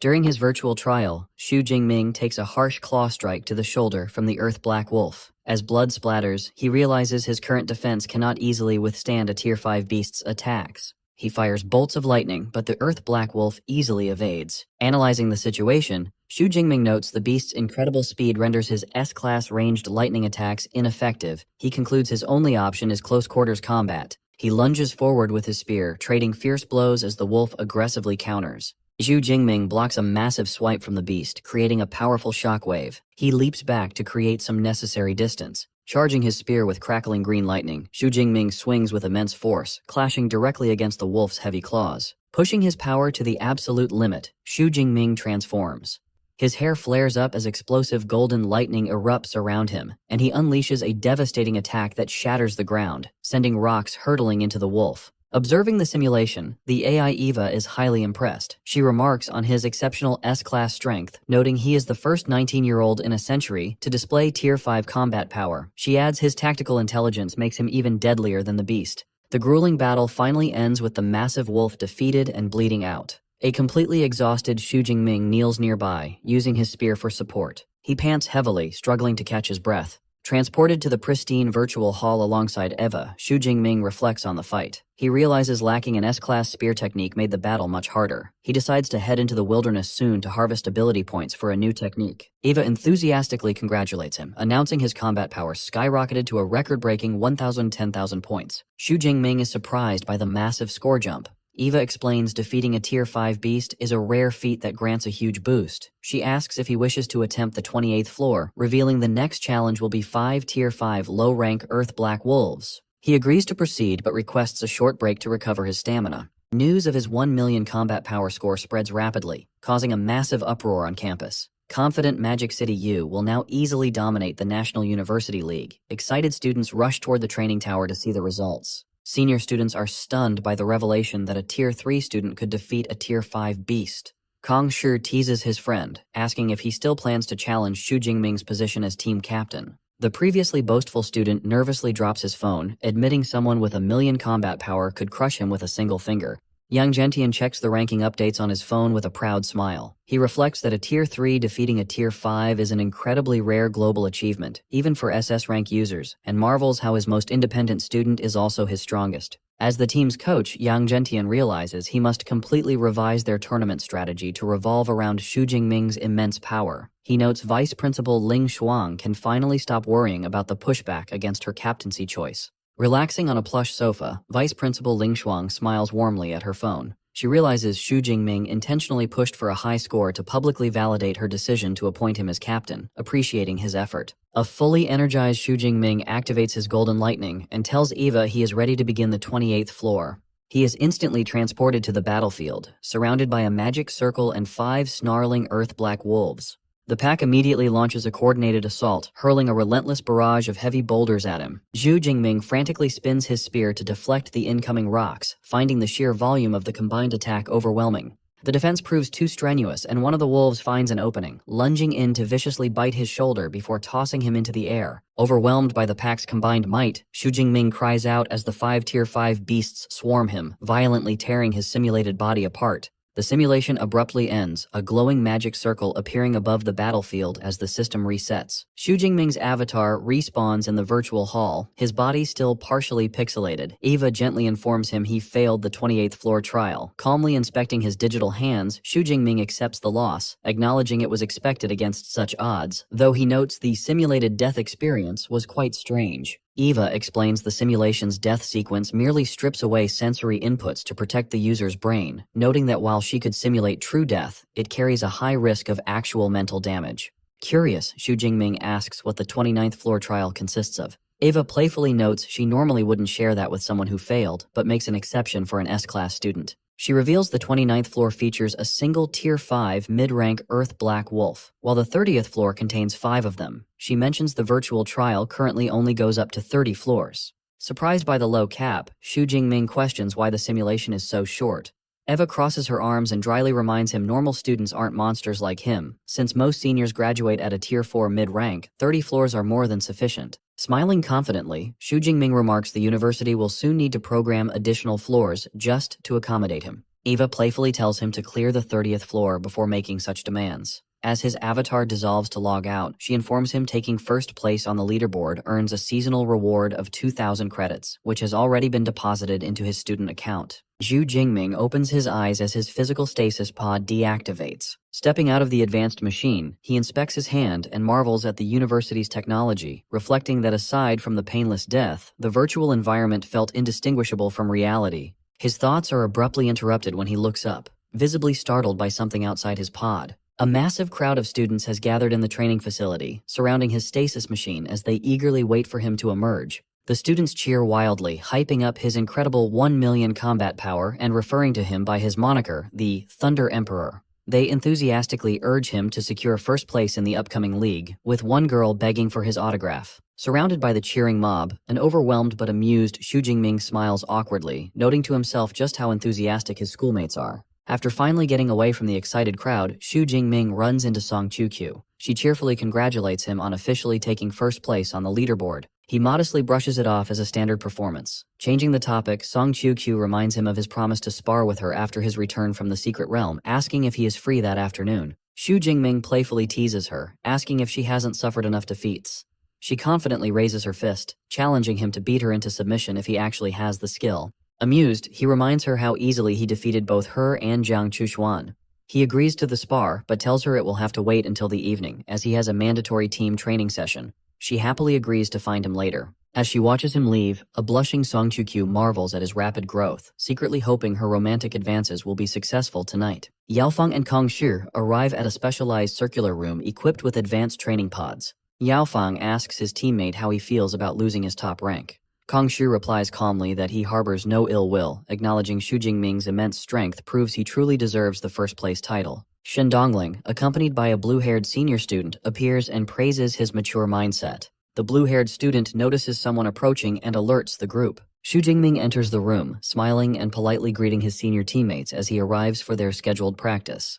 During his virtual trial, Xu Jingming takes a harsh claw strike to the shoulder from the Earth Black Wolf. As blood splatters, he realizes his current defense cannot easily withstand a Tier 5 beast's attacks. He fires bolts of lightning, but the Earth Black Wolf easily evades. Analyzing the situation, Xu Jingming notes the beast's incredible speed renders his S-class ranged lightning attacks ineffective. He concludes his only option is close-quarters combat. He lunges forward with his spear, trading fierce blows as the wolf aggressively counters. Xu Jingming blocks a massive swipe from the beast, creating a powerful shockwave. He leaps back to create some necessary distance. Charging his spear with crackling green lightning, Xu Jingming swings with immense force, clashing directly against the wolf's heavy claws. Pushing his power to the absolute limit, Xu Jingming transforms. His hair flares up as explosive golden lightning erupts around him, and he unleashes a devastating attack that shatters the ground, sending rocks hurtling into the wolf. Observing the simulation, the AI Eva is highly impressed. She remarks on his exceptional S-class strength, noting he is the first 19-year-old in a century to display Tier 5 combat power. She adds his tactical intelligence makes him even deadlier than the beast. The grueling battle finally ends with the massive wolf defeated and bleeding out. A completely exhausted Xu Jingming kneels nearby, using his spear for support. He pants heavily, struggling to catch his breath. Transported to the pristine virtual hall alongside Eva, Xu Jingming reflects on the fight. He realizes lacking an S-class spear technique made the battle much harder. He decides to head into the wilderness soon to harvest ability points for a new technique. Eva enthusiastically congratulates him, announcing his combat power skyrocketed to a record-breaking 1,010,000 points. Xu Jingming is surprised by the massive score jump. Eva explains defeating a Tier 5 beast is a rare feat that grants a huge boost. She asks if he wishes to attempt the 28th floor, revealing the next challenge will be 5 Tier 5 low-rank Earth Black Wolves. He agrees to proceed but requests a short break to recover his stamina. News of his 1 million combat power score spreads rapidly, causing a massive uproar on campus. Confident Magic City U will now easily dominate the National University League. Excited students rush toward the training tower to see the results. Senior students are stunned by the revelation that a Tier 3 student could defeat a Tier 5 beast. Kong Shi teases his friend, asking if he still plans to challenge Xu Jingming's position as team captain. The previously boastful student nervously drops his phone, admitting someone with 1 million combat power could crush him with a single finger. Yang Gentian checks the ranking updates on his phone with a proud smile. He reflects that a Tier 3 defeating a Tier 5 is an incredibly rare global achievement, even for SS rank users, and marvels how his most independent student is also his strongest. As the team's coach, Yang Gentian realizes he must completely revise their tournament strategy to revolve around Xu Jingming's immense power. He notes Vice Principal Ling Shuang can finally stop worrying about the pushback against her captaincy choice. Relaxing on a plush sofa, Vice Principal Ling Shuang smiles warmly at her phone. She realizes Xu Jingming intentionally pushed for a high score to publicly validate her decision to appoint him as captain, appreciating his effort. A fully energized Xu Jingming activates his golden lightning and tells Eva he is ready to begin the 28th floor. He is instantly transported to the battlefield, surrounded by a magic circle and 5 snarling Earth Black Wolves. The pack immediately launches a coordinated assault, hurling a relentless barrage of heavy boulders at him. Xu Jingming frantically spins his spear to deflect the incoming rocks, finding the sheer volume of the combined attack overwhelming. The defense proves too strenuous, and one of the wolves finds an opening, lunging in to viciously bite his shoulder before tossing him into the air. Overwhelmed by the pack's combined might, Xu Jingming cries out as the 5 Tier 5 beasts swarm him, violently tearing his simulated body apart. The simulation abruptly ends, a glowing magic circle appearing above the battlefield as the system resets. Xu Jingming's avatar respawns in the virtual hall, his body still partially pixelated. Eva gently informs him he failed the 28th floor trial. Calmly inspecting his digital hands, Xu Jingming accepts the loss, acknowledging it was expected against such odds, though he notes the simulated death experience was quite strange. Eva explains the simulation's death sequence merely strips away sensory inputs to protect the user's brain, noting that while she could simulate true death, it carries a high risk of actual mental damage. Curious, Xu Jingming asks what the 29th floor trial consists of. Eva playfully notes she normally wouldn't share that with someone who failed, but makes an exception for an S-class student. She reveals the 29th floor features a single Tier 5 mid-rank Earth Black Wolf, while the 30th floor contains 5 of them. She mentions the virtual trial currently only goes up to 30 floors. Surprised by the low cap, Xu Jingming questions why the simulation is so short. Eva crosses her arms and dryly reminds him normal students aren't monsters like him. Since most seniors graduate at a Tier 4 mid-rank, 30 floors are more than sufficient. Smiling confidently, Xu Jingming remarks the university will soon need to program additional floors just to accommodate him. Eva playfully tells him to clear the 30th floor before making such demands. As his avatar dissolves to log out, she informs him taking first place on the leaderboard earns a seasonal reward of 2,000 credits, which has already been deposited into his student account. Zhu Jingming opens his eyes as his physical stasis pod deactivates. Stepping out of the advanced machine, he inspects his hand and marvels at the university's technology, reflecting that aside from the painless death, the virtual environment felt indistinguishable from reality. His thoughts are abruptly interrupted when he looks up, visibly startled by something outside his pod. A massive crowd of students has gathered in the training facility, surrounding his stasis machine as they eagerly wait for him to emerge. The students cheer wildly, hyping up his incredible 1 million combat power and referring to him by his moniker, the Thunder Emperor. They enthusiastically urge him to secure first place in the upcoming league, with one girl begging for his autograph. Surrounded by the cheering mob, an overwhelmed but amused Xu Jingming smiles awkwardly, noting to himself just how enthusiastic his schoolmates are. After finally getting away from the excited crowd, Xu Jingming runs into Song Qiuqiu. She cheerfully congratulates him on officially taking first place on the leaderboard. He modestly brushes it off as a standard performance. Changing the topic, Song Qiuqiu reminds him of his promise to spar with her after his return from the secret realm, asking if he is free that afternoon. Xu Jingming playfully teases her, asking if she hasn't suffered enough defeats. She confidently raises her fist, challenging him to beat her into submission if he actually has the skill. Amused, he reminds her how easily he defeated both her and Jiang Chuxuan. He agrees to the spar, but tells her it will have to wait until the evening, as he has a mandatory team training session. She happily agrees to find him later. As she watches him leave, a blushing Song Qiuqiu marvels at his rapid growth, secretly hoping her romantic advances will be successful tonight. Yaofeng and Kong Shi arrive at a specialized circular room equipped with advanced training pods. Yaofeng asks his teammate how he feels about losing his top rank. Kong Shi replies calmly that he harbors no ill will, acknowledging Xu Jingming's immense strength proves he truly deserves the first-place title. Shen Dongling, accompanied by a blue-haired senior student, appears and praises his mature mindset. The blue-haired student notices someone approaching and alerts the group. Xu Jingming enters the room, smiling and politely greeting his senior teammates as he arrives for their scheduled practice.